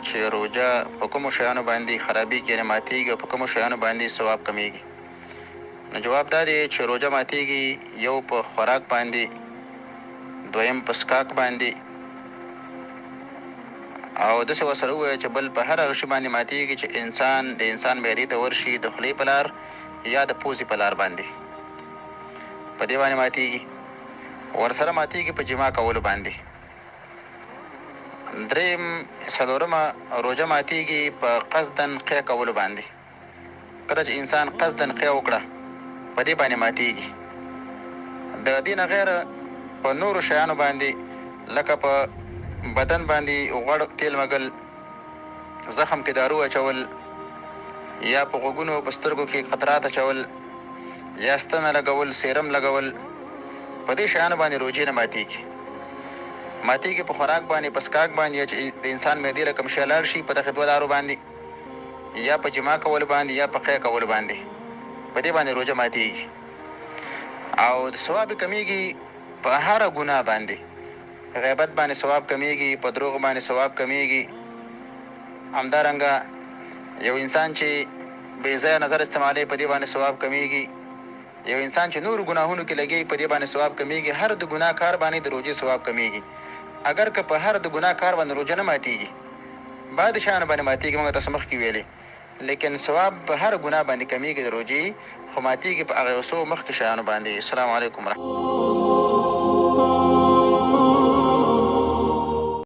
چې روژه په کومو شیانو باندې خرابېږي، یعنې ماتېږي او په کومو شیانو باندې ثواب کمیږي. نو جواب دا دی چې روژه ماتېږي یو په خوراک باندې، دویم په څښاک باندې، او داسې ورسره ووایه چې بل په هر هغه شي باندې ماتېږي چې د انسان معدې ته ورشي د خولې په لار یا د پوزې په لار باندې، په دې باندې ماتېږي. ورسره ماتېږي په جما کولو باندې. دریم څلورمه روژه ماتېږي په قصدن قی کولو باندې. کله چې انسان قصدن قی وکړه په دې باندې ماتېږي. د دې نه غیر په نورو شیانو باندې لکه په بدن باندې غوړ تیل مګل، زخم کې دارو اچول، یا په غوږونو په سترګو کې قطرات اچول، یا ستنه لګول، سیرم لګول، په دې شیانو باندې روژې نه ماتېږي. ماتېږي په خوراک باندې، په څښاک باندې، چې د انسان معدې له کوم شی لاړ شي په دغې دوه لارو باندې، یا په جما کولو باندې یا په قی کولو باندې، په دې باندې روژه ماتېږي. او د ثواب کمیږي په هره ګناه باندې. غیبت باندې ثواب کمیږي، په دروغ باندې ثواب کمیږي. همدارنګه یو انسان چې بې ځایه نظر استعمالوي په دې باندې ثواب کمیږي. یو انسان چې نورو ګناهونو کې لګي په دې باندې ثواب کمیږي. هر د ګناه کار باندې د روژې ثواب کمیږي. اگر که په هر د ګناه کار باندې روژه نه ماتېږي، بعد شیانو باندې ماتېږي، موږ تاسو مخکې ویلې، لیکن ثواب په هر ګناه باندې کمیږي د روژې، خو ماتېږي په هغه یو څو مخکې شیانو باندې. السلام علیکم ورحمة الله.